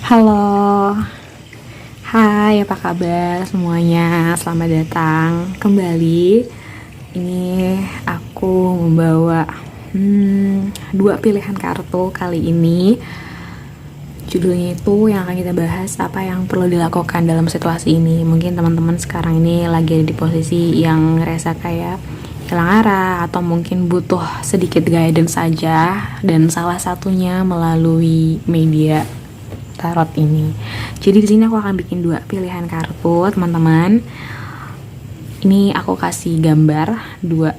Halo, hai apa kabar semuanya? Selamat datang kembali. Ini aku membawa dua pilihan kartu kali ini. Judulnya itu yang akan kita bahas apa yang perlu dilakukan dalam situasi ini. Mungkin teman-teman sekarang ini lagi ada di posisi yang ngerasa kayak hilang arah atau mungkin butuh sedikit guidance saja, dan salah satunya melalui media tarot ini. Jadi di sini aku akan bikin dua pilihan kartu, teman-teman. Ini aku kasih gambar dua.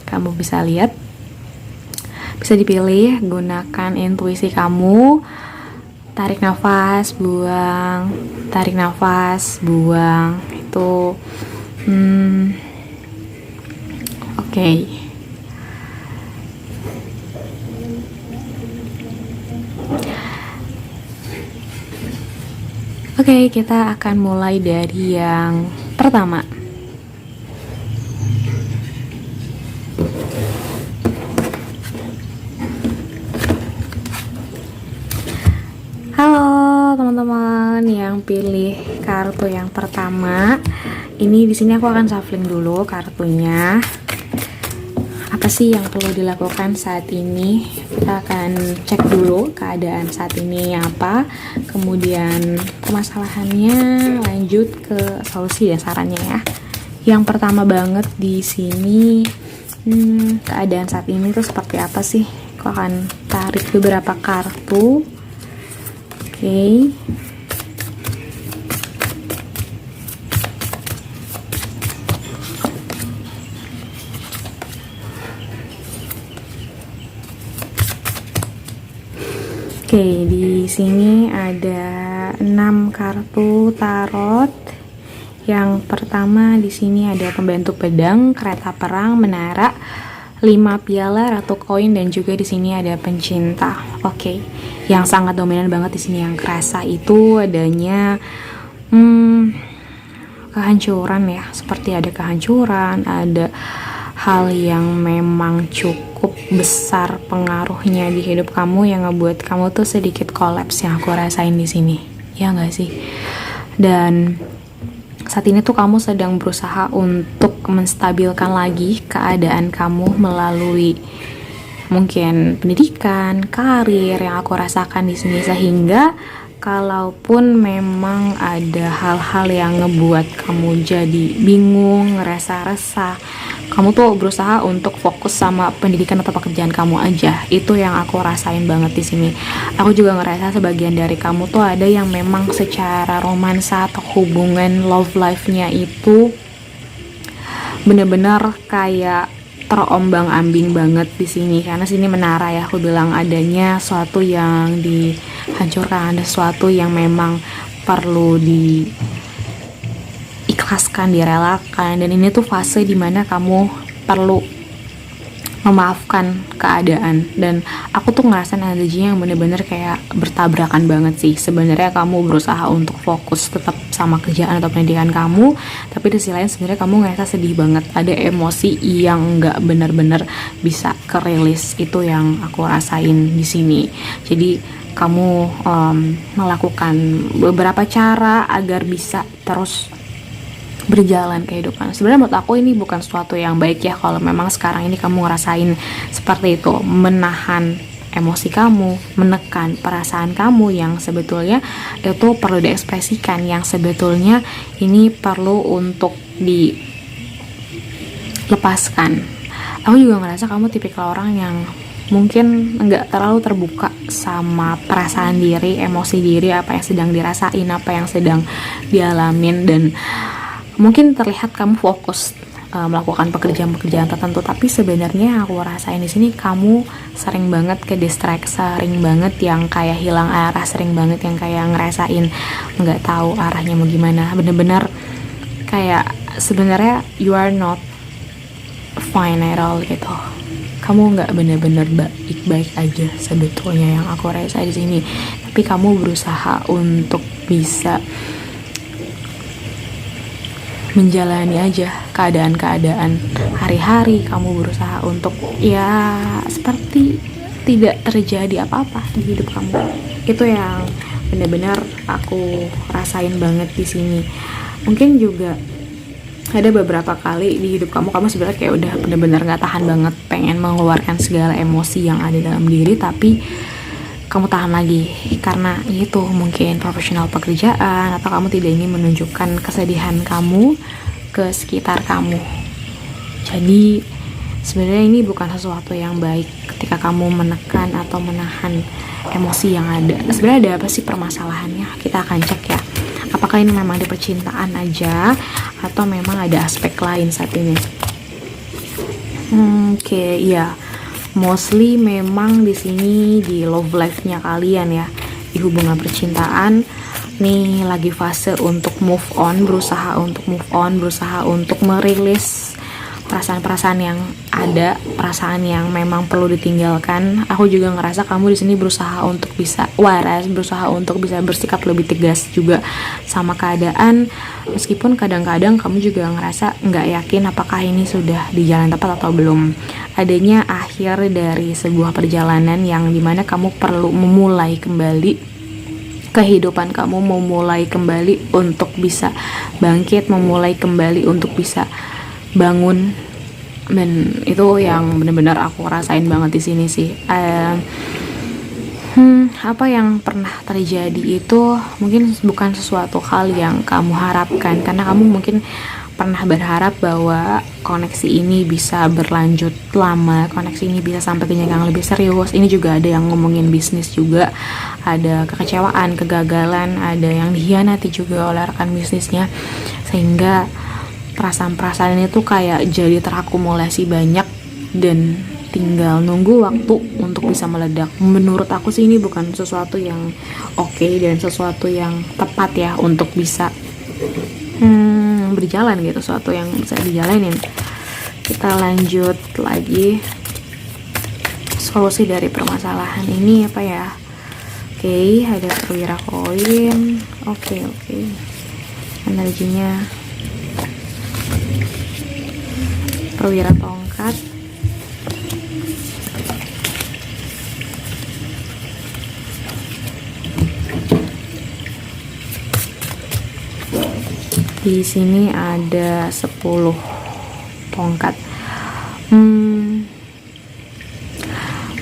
Kamu bisa lihat. Bisa dipilih, gunakan intuisi kamu. Tarik nafas, buang. Tarik nafas, buang. Itu oke. Oke, kita akan mulai dari yang pertama. Halo teman-teman yang pilih kartu yang pertama. Ini di sini aku akan shuffling dulu kartunya. Apa sih yang perlu dilakukan saat ini? Kita akan cek dulu keadaan saat ini apa, kemudian permasalahannya, lanjut ke solusi dan sarannya ya. Yang pertama banget di sini, keadaan saat ini tuh seperti apa sih? Aku akan tarik beberapa kartu. Oke. Oke, di sini ada 6 kartu tarot. Yang pertama di sini ada pembantu pedang, kereta perang, menara, 5 piala, ratu koin, dan juga di sini ada pencinta. Oke. Yang sangat dominan banget di sini yang kerasa itu adanya kehancuran ya. Seperti ada kehancuran, ada hal yang memang cukup besar pengaruhnya di hidup kamu yang ngebuat kamu tuh sedikit kolaps yang aku rasain di sini. Ya nggak sih? Dan saat ini tuh kamu sedang berusaha untuk menstabilkan lagi keadaan kamu melalui mungkin pendidikan, karir yang aku rasakan di sini, sehingga kalaupun memang ada hal-hal yang ngebuat kamu jadi bingung, ngerasa resah, kamu tuh berusaha untuk fokus sama pendidikan atau pekerjaan kamu aja. Itu yang aku rasain banget di sini. Aku juga ngerasa sebagian dari kamu tuh ada yang memang secara romansa atau hubungan love life-nya itu bener-bener kayak terombang-ambing banget di sini, karena sini menara ya, aku bilang adanya sesuatu yang dihancurkan, ada sesuatu yang memang perlu diikhlaskan, direlakan, dan ini tuh fase dimana kamu perlu memaafkan keadaan. Dan aku tuh ngerasain energinya yang bener-bener kayak bertabrakan banget sih. Sebenarnya kamu berusaha untuk fokus tetap sama kerjaan atau pendidikan kamu, tapi di sisi lain sebenarnya kamu ngerasa sedih banget, ada emosi yang nggak bener-bener bisa kerilis. Itu yang aku rasain di sini. Jadi kamu melakukan beberapa cara agar bisa terus berjalan kehidupan. Sebenarnya menurut aku ini bukan sesuatu yang baik ya kalau memang sekarang ini kamu ngerasain seperti itu, menahan emosi kamu, menekan perasaan kamu yang sebetulnya itu perlu diekspresikan, yang sebetulnya ini perlu untuk dilepaskan. Aku juga ngerasa kamu tipikal orang yang mungkin nggak terlalu terbuka sama perasaan diri, emosi diri, apa yang sedang dirasain, apa yang sedang dialamin, dan mungkin terlihat kamu fokus melakukan pekerjaan-pekerjaan tertentu, tapi sebenarnya aku rasain di sini kamu sering banget ke distract, sering banget yang kayak hilang arah, sering banget yang kayak ngerasain nggak tahu arahnya mau gimana. Bener-bener kayak sebenarnya you are not fine at all gitu. Kamu nggak bener-bener baik-baik aja sebetulnya yang aku rasa di sini, tapi kamu berusaha untuk bisa menjalani aja keadaan-keadaan hari-hari. Kamu berusaha untuk ya seperti tidak terjadi apa-apa di hidup kamu. Itu yang benar-benar aku rasain banget di sini. Mungkin juga ada beberapa kali di hidup kamu sebenarnya kayak udah benar-benar nggak tahan banget, pengen mengeluarkan segala emosi yang ada dalam diri, tapi kamu tahan lagi karena itu mungkin profesional pekerjaan, atau kamu tidak ingin menunjukkan kesedihan kamu ke sekitar kamu. Jadi sebenarnya ini bukan sesuatu yang baik ketika kamu menekan atau menahan emosi yang ada. Sebenarnya ada apa sih permasalahannya? Kita akan cek ya, apakah ini memang di percintaan aja atau memang ada aspek lain saat ini. Oke, iya. Mostly memang di sini di love life-nya kalian ya, di hubungan percintaan nih lagi fase untuk move on, berusaha untuk merilis perasaan-perasaan yang ada, perasaan yang memang perlu ditinggalkan. Aku juga ngerasa kamu di sini berusaha untuk bisa waras, berusaha untuk bisa bersikap lebih tegas juga sama keadaan, meskipun kadang-kadang kamu juga ngerasa nggak yakin apakah ini sudah di jalan tepat atau belum. Adanya akhir dari sebuah perjalanan yang dimana kamu perlu memulai kembali kehidupan kamu, memulai kembali untuk bisa bangkit, memulai kembali untuk bisa bangun. Dan itu yang benar-benar aku rasain banget di sini sih. Apa yang pernah terjadi itu mungkin bukan sesuatu hal yang kamu harapkan, karena kamu mungkin pernah berharap bahwa koneksi ini bisa berlanjut lama, koneksi ini bisa sampai ke jenjang lebih serius. Ini juga ada yang ngomongin bisnis juga, ada kekecewaan, kegagalan, ada yang dikhianati juga oleh rekan bisnisnya, sehingga perasaan-perasaan ini tuh kayak jadi terakumulasi banyak dan tinggal nunggu waktu untuk bisa meledak. Menurut aku sih ini bukan sesuatu yang oke dan sesuatu yang tepat ya untuk bisa berjalan gitu, sesuatu yang bisa dijalanin. Kita lanjut lagi, solusi dari permasalahan ini apa ya? Oke, ada perwira koin. Oke. Energinya perwira tongkat, di sini ada 10 tongkat.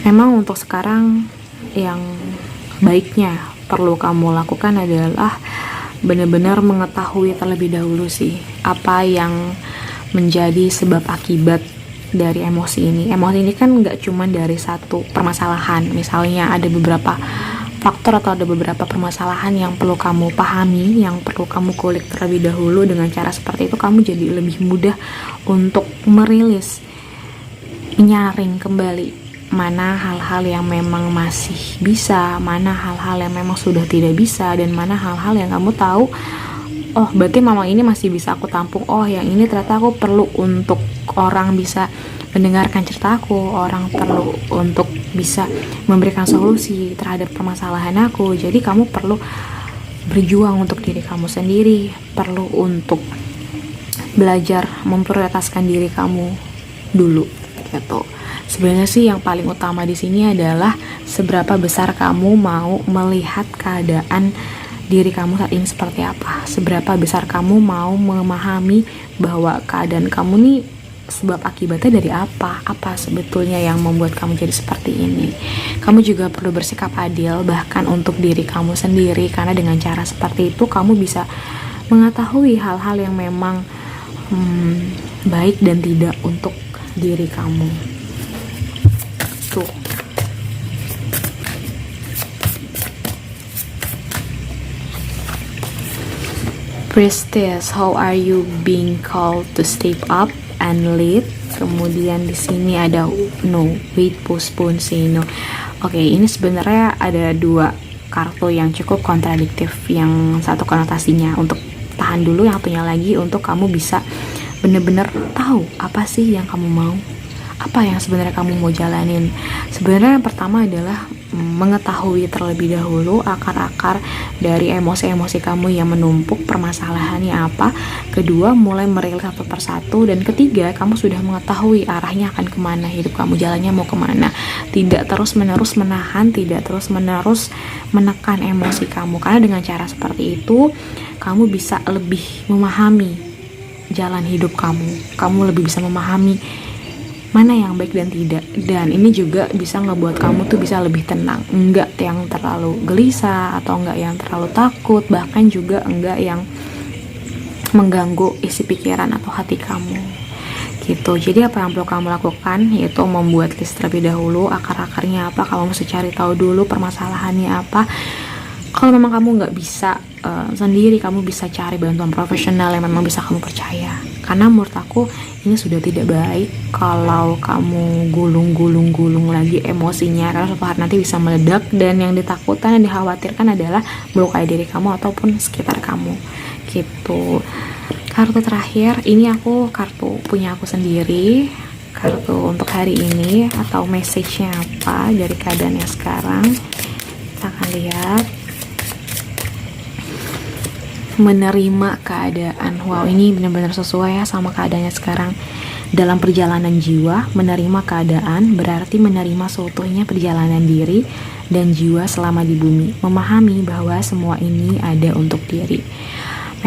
Memang untuk sekarang yang baiknya perlu kamu lakukan adalah benar-benar mengetahui terlebih dahulu sih apa yang menjadi sebab akibat dari emosi ini. Emosi ini kan nggak cuma dari satu permasalahan. Misalnya ada beberapa faktor atau ada beberapa permasalahan yang perlu kamu pahami, yang perlu kamu kulik terlebih dahulu. Dengan cara seperti itu kamu jadi lebih mudah untuk merilis, menyaring kembali mana hal-hal yang memang masih bisa, mana hal-hal yang memang sudah tidak bisa, dan mana hal-hal yang kamu tahu, oh berarti mama ini masih bisa aku tampung, oh yang ini ternyata aku perlu untuk orang bisa mendengarkan ceritaku, orang perlu untuk bisa memberikan solusi terhadap permasalahan aku. Jadi kamu perlu berjuang untuk diri kamu sendiri, perlu untuk belajar memprioritaskan diri kamu dulu gitu. Sebenarnya sih yang paling utama di sini adalah seberapa besar kamu mau melihat keadaan diri kamu saat ini seperti apa, seberapa besar kamu mau memahami bahwa keadaan kamu nih sebab akibatnya dari apa sebetulnya yang membuat kamu jadi seperti ini. Kamu juga perlu bersikap adil bahkan untuk diri kamu sendiri, karena dengan cara seperti itu kamu bisa mengetahui hal-hal yang memang baik dan tidak untuk diri kamu. Tuh. Priestess, how are you being called to step up and lead? Kemudian di sini ada no, wait, postpone, say no. Oke, ini sebenarnya ada dua kartu yang cukup kontradiktif. Yang satu konotasinya untuk tahan dulu, yang satunya lagi untuk kamu bisa benar-benar tahu apa sih yang kamu mau, apa yang sebenarnya kamu mau jalanin. Sebenarnya yang pertama adalah mengetahui terlebih dahulu akar-akar dari emosi-emosi kamu yang menumpuk, permasalahannya apa. Kedua, mulai merilis satu persatu. Dan ketiga, kamu sudah mengetahui arahnya akan kemana, hidup kamu jalannya mau kemana. Tidak terus-menerus menahan, tidak terus-menerus menekan emosi kamu, karena dengan cara seperti itu kamu bisa lebih memahami jalan hidup kamu lebih bisa memahami mana yang baik dan tidak. Dan ini juga bisa ngebuat kamu tuh bisa lebih tenang, enggak yang terlalu gelisah atau enggak yang terlalu takut, bahkan juga enggak yang mengganggu isi pikiran atau hati kamu gitu. Jadi apa yang perlu kamu lakukan yaitu membuat list terlebih dahulu, akar-akarnya apa, kamu mesti cari tahu dulu permasalahannya apa. Kalau memang kamu nggak bisa sendiri, kamu bisa cari bantuan profesional yang memang bisa kamu percaya. Karena menurut aku ini sudah tidak baik kalau kamu gulung lagi emosinya, karena suatu hari nanti bisa meledak, dan yang ditakutkan dan dikhawatirkan adalah melukai diri kamu ataupun sekitar kamu gitu. Kartu terakhir ini kartu punya aku sendiri, kartu untuk hari ini atau message-nya apa dari keadaannya sekarang. Kita akan lihat. Menerima keadaan. Wow, ini benar-benar sesuai ya sama keadaannya sekarang. Dalam perjalanan jiwa, menerima keadaan berarti menerima seutuhnya perjalanan diri dan jiwa selama di bumi. Memahami bahwa semua ini ada untuk diri.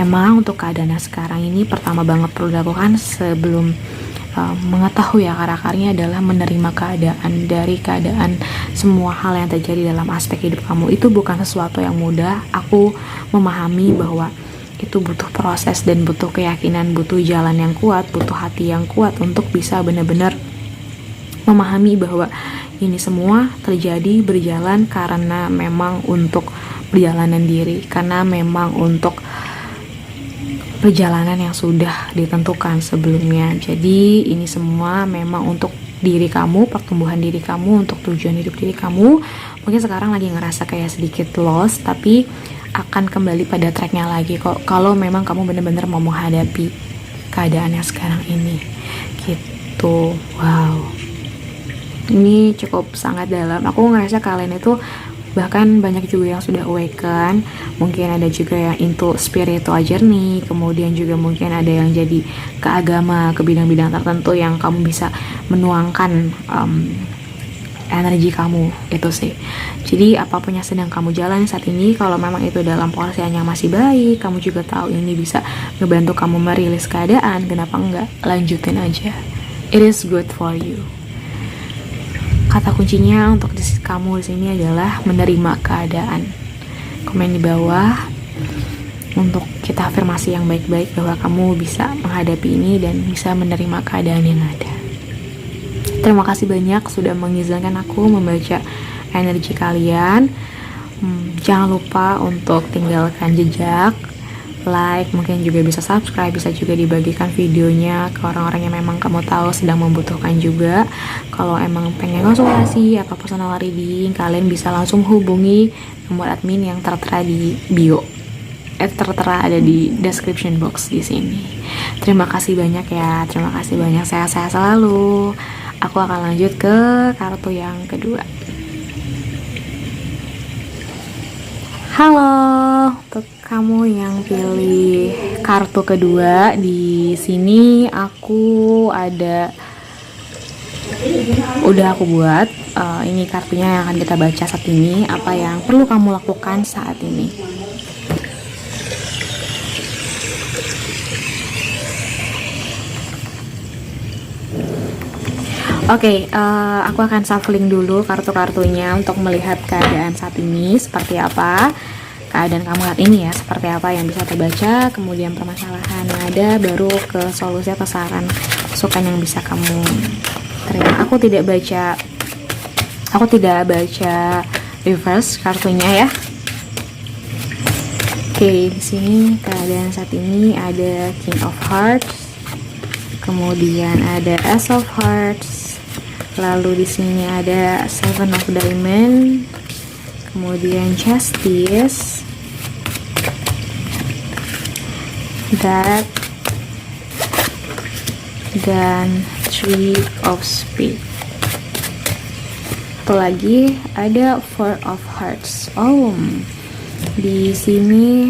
Memang untuk keadaannya sekarang ini pertama banget perlu dilakukan sebelum mengetahui akar-akarnya adalah menerima keadaan. Dari keadaan semua hal yang terjadi dalam aspek hidup kamu itu bukan sesuatu yang mudah. Aku memahami bahwa itu butuh proses dan butuh keyakinan, butuh jalan yang kuat, butuh hati yang kuat untuk bisa benar-benar memahami bahwa ini semua terjadi berjalan karena memang untuk perjalanan diri, karena memang untuk perjalanan yang sudah ditentukan sebelumnya. Jadi ini semua memang untuk diri kamu, pertumbuhan diri kamu, untuk tujuan hidup diri kamu. Mungkin sekarang lagi ngerasa kayak sedikit lost, tapi akan kembali pada tracknya lagi kok kalau memang kamu benar-benar mau menghadapi keadaan yang sekarang ini gitu. Wow, ini cukup sangat dalam. Aku ngerasa kalian itu bahkan banyak juga yang sudah awaken, mungkin ada juga yang into spiritual journey, kemudian juga mungkin ada yang jadi ke agama, ke bidang-bidang tertentu yang kamu bisa menuangkan energi kamu itu sih. Jadi apapun yang sedang kamu jalani saat ini, kalau memang itu dalam porsian yang masih baik, kamu juga tahu ini bisa ngebantu kamu merilis keadaan, kenapa enggak lanjutin aja. It is good for you. Kata kuncinya untuk kamu di sini adalah menerima keadaan. Komen di bawah untuk kita afirmasi yang baik-baik bahwa kamu bisa menghadapi ini dan bisa menerima keadaan yang ada. Terima kasih banyak sudah mengizinkan aku membaca energi kalian. Jangan lupa untuk tinggalkan jejak, like, mungkin juga bisa subscribe, bisa juga dibagikan videonya ke orang-orang yang memang kamu tahu sedang membutuhkan juga. Kalau emang pengen konsultasi atau personal reading, kalian bisa langsung hubungi nomor admin yang tertera di bio, tertera ada di description box di sini. Terima kasih banyak ya, terima kasih banyak, sehat-sehat selalu. Aku akan lanjut ke kartu yang kedua. Halo, untuk kamu yang pilih kartu kedua, di sini aku udah aku buat. Ini kartunya yang akan kita baca saat ini. Apa yang perlu kamu lakukan saat ini? Oke, aku akan shuffling dulu kartu-kartunya untuk melihat keadaan saat ini seperti apa. Keadaan kamu saat ini ya, seperti apa yang bisa terbaca, kemudian permasalahan yang ada, baru ke solusi atau saran masukan yang bisa kamu terima. Aku tidak baca reverse kartunya ya. Oke, di sini keadaan saat ini ada King of Hearts, kemudian ada Ace of Hearts, lalu di sini ada Seven of Diamond, kemudian Justice, Death, dan Three of Spades. satu lagi ada Four of Hearts. Oh, di sini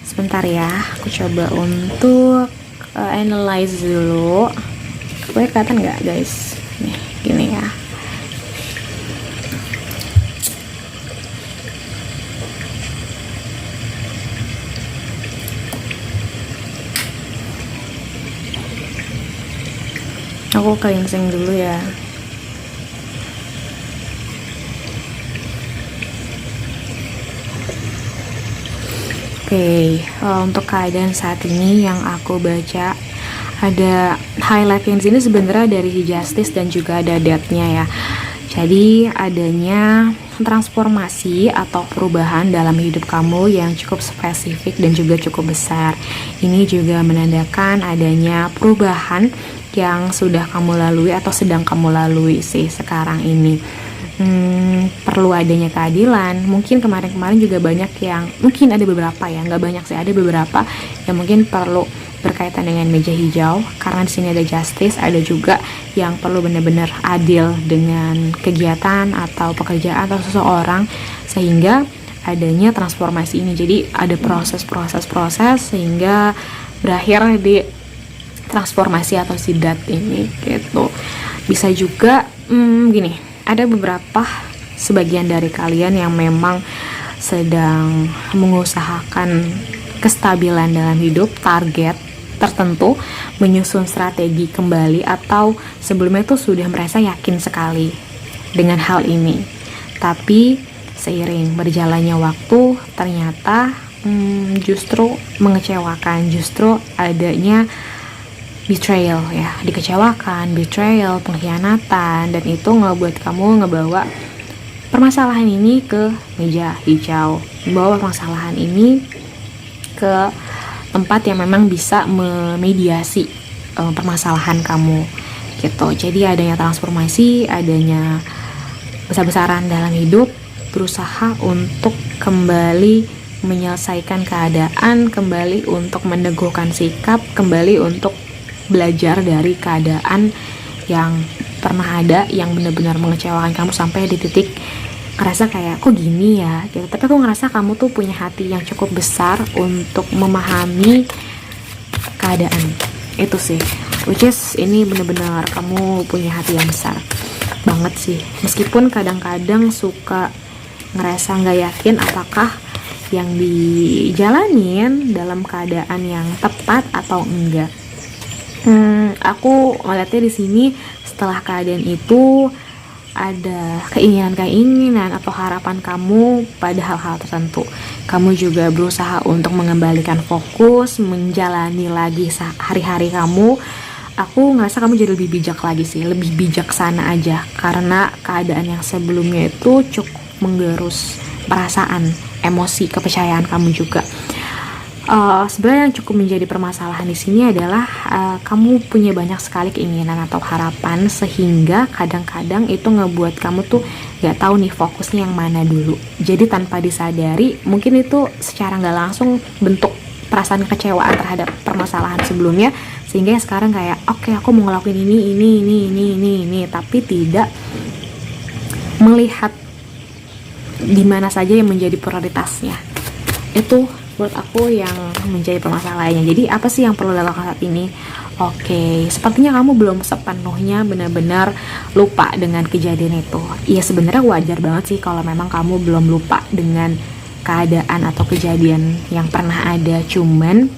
sebentar ya, aku coba untuk analyze dulu. Boleh kelihatan nggak guys? Nih, gini ya. Aku cleansing dulu ya. Oke, untuk keadaan saat ini yang aku baca, ada highlight yang di sini sebenarnya dari Justice dan juga ada Death-nya ya. Jadi adanya transformasi atau perubahan dalam hidup kamu yang cukup spesifik dan juga cukup besar. Ini juga menandakan adanya perubahan yang sudah kamu lalui atau sedang kamu lalui sih sekarang ini. Perlu adanya keadilan. Mungkin kemarin-kemarin juga banyak yang, mungkin ada beberapa ya, nggak banyak sih, ada beberapa yang mungkin perlu berkaitan dengan meja hijau, karena di sini ada justice, ada juga yang perlu benar-benar adil dengan kegiatan atau pekerjaan atau seseorang, sehingga adanya transformasi ini. Jadi ada proses sehingga berakhir di transformasi atau sidat ini gitu. Bisa juga gini, ada beberapa sebagian dari kalian yang memang sedang mengusahakan kestabilan dalam hidup, target tertentu, menyusun strategi kembali, atau sebelumnya tuh sudah merasa yakin sekali dengan hal ini, tapi seiring berjalannya waktu ternyata justru mengecewakan, justru adanya betrayal ya, dikecewakan, betrayal, pengkhianatan, dan itu ngebuat kamu ngebawa permasalahan ini ke meja hijau, membawa permasalahan ini ke tempat yang memang bisa memediasi permasalahan kamu gitu. Jadi adanya transformasi, adanya besar-besaran dalam hidup, berusaha untuk kembali menyelesaikan keadaan, kembali untuk meneguhkan sikap, kembali untuk belajar dari keadaan yang pernah ada yang benar-benar mengecewakan kamu sampai di titik ngerasa kayak kok gini ya gitu. Tapi aku ngerasa kamu tuh punya hati yang cukup besar untuk memahami keadaan itu sih, which is ini benar-benar kamu punya hati yang besar banget sih, meskipun kadang-kadang suka ngerasa nggak yakin apakah yang dijalanin dalam keadaan yang tepat atau enggak. Aku ngeliatnya di sini setelah keadaan itu ada keinginan atau harapan kamu pada hal-hal tertentu. Kamu juga berusaha untuk mengembalikan fokus, menjalani lagi hari-hari kamu. Aku ngerasa kamu jadi lebih bijak lagi sih, lebih bijaksana aja, karena keadaan yang sebelumnya itu cukup menggerus perasaan, emosi, kepercayaan kamu juga. Sebenarnya yang cukup menjadi permasalahan di sini adalah kamu punya banyak sekali keinginan atau harapan, sehingga kadang-kadang itu ngebuat kamu tuh gak tahu nih fokusnya yang mana dulu. Jadi tanpa disadari mungkin itu secara gak langsung bentuk perasaan kekecewaan terhadap permasalahan sebelumnya, sehingga sekarang kayak oke, aku mau ngelakuin ini, tapi tidak melihat di mana saja yang menjadi prioritasnya. Itu menurut aku yang menjadi permasalahannya. Jadi apa sih yang perlu dilakukan saat ini? Oke, sepertinya kamu belum sepenuhnya benar-benar lupa dengan kejadian itu. Iya, sebenarnya wajar banget sih kalau memang kamu belum lupa dengan keadaan atau kejadian yang pernah ada. Cuman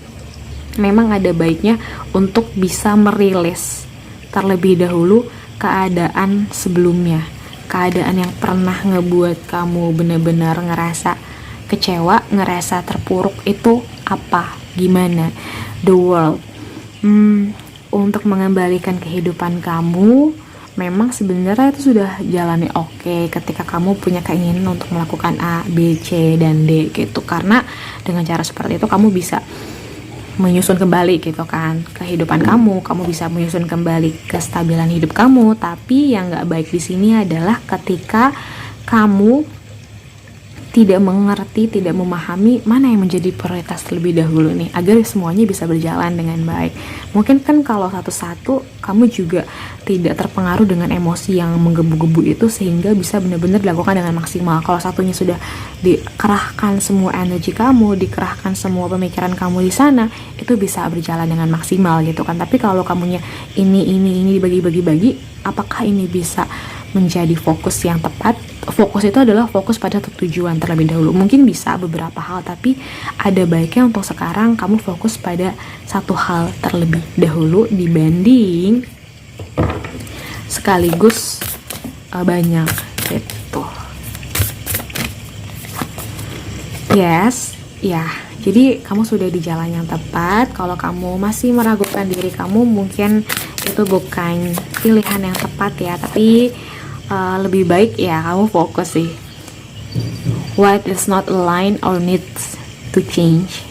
memang ada baiknya untuk bisa merilis terlebih dahulu keadaan sebelumnya, keadaan yang pernah ngebuat kamu benar-benar ngerasa kecewa, ngerasa terpuruk itu apa, gimana, the world. Untuk mengembalikan kehidupan kamu, memang sebenarnya itu sudah jalannya oke ketika kamu punya keinginan untuk melakukan A, B, C, dan D gitu, karena dengan cara seperti itu kamu bisa menyusun kembali gitu kan kehidupan kamu bisa menyusun kembali kestabilan hidup kamu. Tapi yang nggak baik di sini adalah ketika kamu tidak mengerti, tidak memahami mana yang menjadi prioritas terlebih dahulu nih, agar semuanya bisa berjalan dengan baik. Mungkin kan kalau satu-satu kamu juga tidak terpengaruh dengan emosi yang menggebu-gebu itu, sehingga bisa benar-benar dilakukan dengan maksimal. Kalau satunya sudah dikerahkan semua energi kamu, dikerahkan semua pemikiran kamu di sana, itu bisa berjalan dengan maksimal gitu kan. Tapi kalau kamunya ini dibagi-bagi, apakah ini bisa menjadi fokus yang tepat? Fokus itu adalah fokus pada tujuan terlebih dahulu. Mungkin bisa beberapa hal, tapi ada baiknya untuk sekarang kamu fokus pada satu hal terlebih dahulu dibanding sekaligus banyak gitu. Yes, ya. Jadi kamu sudah di jalan yang tepat. Kalau kamu masih meragukan diri kamu, mungkin itu bukan pilihan yang tepat ya, tapi lebih baik ya kamu fokus sih. What is not aligned or needs to change.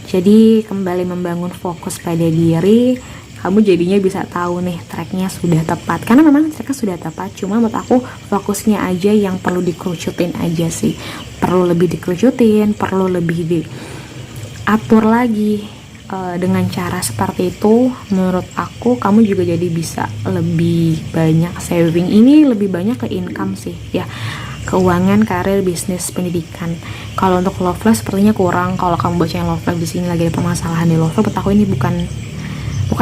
Jadi kembali membangun fokus pada diri, kamu jadinya bisa tahu nih tracknya sudah tepat. Karena memang tracknya sudah tepat, cuma menurut aku fokusnya aja yang perlu dikerucutin aja sih. Perlu lebih dikerucutin, perlu lebih diatur lagi. Dengan cara seperti itu, menurut aku kamu juga jadi bisa lebih banyak saving. Ini lebih banyak ke income sih ya, keuangan, karir, bisnis, pendidikan. Kalau untuk love life sepertinya kurang. Kalau kamu baca yang love life di sini lagi ada permasalahan di love life, menurut aku ini bukan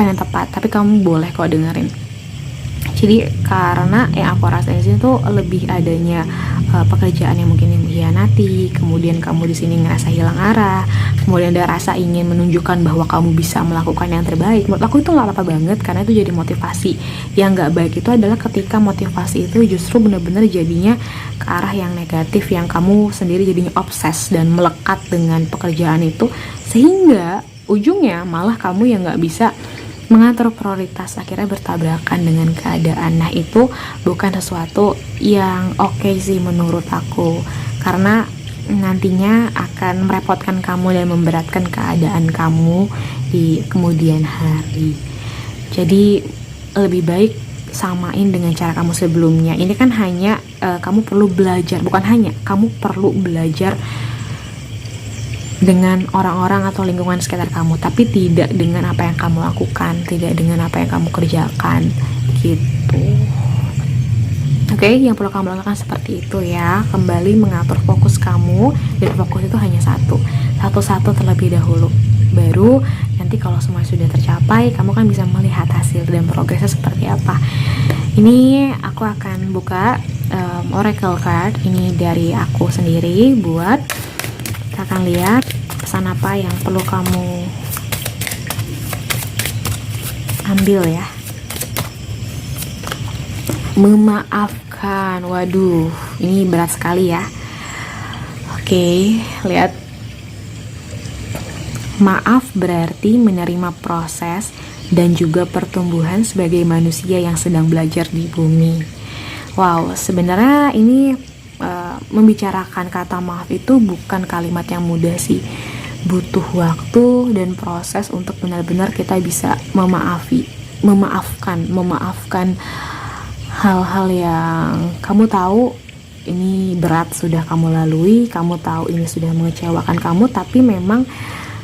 yang tepat. Tapi kamu boleh kok dengerin. Jadi karena yang aku rasain di sini tuh lebih adanya pekerjaan yang mungkin mengkhianati, kemudian kamu di sini ngerasa hilang arah, kemudian ada rasa ingin menunjukkan bahwa kamu bisa melakukan yang terbaik. Menurut aku itu nggak apa-apa banget, karena itu jadi motivasi. Yang nggak baik itu adalah ketika motivasi itu justru benar-benar jadinya ke arah yang negatif, yang kamu sendiri jadinya obses dan melekat dengan pekerjaan itu, sehingga ujungnya malah kamu yang nggak bisa mengatur prioritas, akhirnya bertabrakan dengan keadaan. Nah, itu bukan sesuatu yang oke sih menurut aku, karena nantinya akan merepotkan kamu dan memberatkan keadaan kamu di kemudian hari. Jadi lebih baik samain dengan cara kamu sebelumnya. Ini kan hanya kamu perlu belajar, bukan hanya, kamu perlu belajar dengan orang-orang atau lingkungan sekitar kamu, tapi tidak dengan apa yang kamu lakukan, tidak dengan apa yang kamu kerjakan gitu. Oke, yang perlu kamu lakukan seperti itu ya. Kembali mengatur fokus kamu, dan fokus itu hanya satu-satu terlebih dahulu. Baru nanti kalau semua sudah tercapai, kamu kan bisa melihat hasil dan progresnya seperti apa. Ini aku akan buka oracle card ini dari aku sendiri. Buat kita akan lihat pesan apa yang perlu kamu ambil ya. Memaafkan. Waduh, ini berat sekali ya. Oke, lihat. Maaf berarti menerima proses dan juga pertumbuhan sebagai manusia yang sedang belajar di bumi. Wow, sebenarnya ini membicarakan kata maaf itu bukan kalimat yang mudah sih. Butuh waktu dan proses untuk benar-benar kita bisa memaafkan hal-hal yang kamu tahu ini berat sudah kamu lalui, kamu tahu ini sudah mengecewakan kamu, tapi memang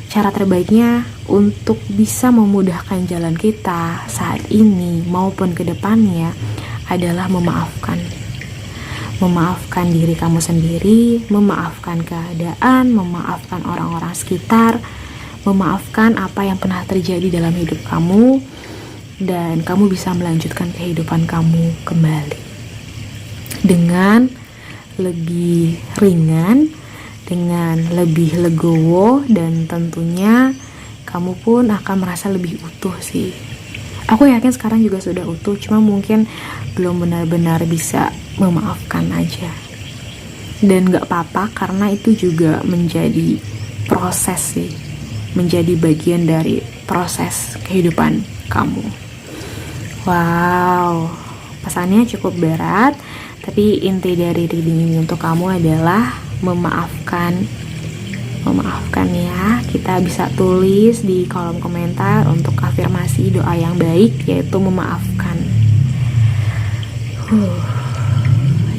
cara terbaiknya untuk bisa memudahkan jalan kita saat ini maupun ke depannya adalah memaafkan diri kamu sendiri, memaafkan keadaan, memaafkan orang-orang sekitar, memaafkan apa yang pernah terjadi dalam hidup kamu, dan kamu bisa melanjutkan kehidupan kamu kembali dengan lebih ringan, dengan lebih legowo, dan tentunya kamu pun akan merasa lebih utuh sih. Aku yakin sekarang juga sudah utuh, cuma mungkin belum benar-benar bisa memaafkan aja. Dan gak apa-apa, karena itu juga menjadi proses sih, menjadi bagian dari proses kehidupan kamu. Wow, pesannya cukup berat, tapi inti dari reading ini untuk kamu adalah memaafkan ya. Kita bisa tulis di kolom komentar untuk afirmasi doa yang baik, yaitu memaafkan.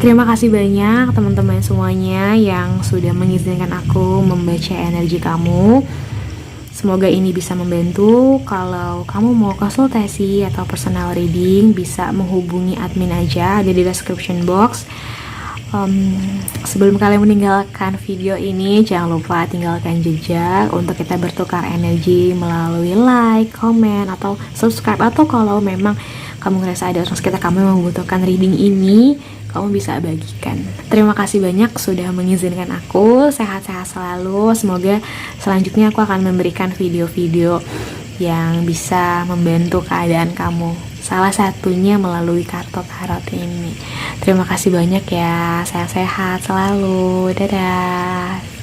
Terima kasih banyak teman-teman semuanya yang sudah mengizinkan aku membaca energi kamu. Semoga ini bisa membantu. Kalau kamu mau konsultasi atau personal reading, bisa menghubungi admin aja, ada di description box. Sebelum kalian meninggalkan video ini, jangan lupa tinggalkan jejak untuk kita bertukar energi melalui like, komen, atau subscribe. Atau kalau memang kamu ngerasa ada orang sekitar kamu yang membutuhkan reading ini, kamu bisa bagikan. Terima kasih banyak sudah mengizinkan aku. Sehat-sehat selalu. Semoga selanjutnya aku akan memberikan video-video yang bisa membantu keadaan kamu. Salah satunya melalui kartu tarot ini. Terima kasih banyak ya. Sehat-sehat selalu. Dadah.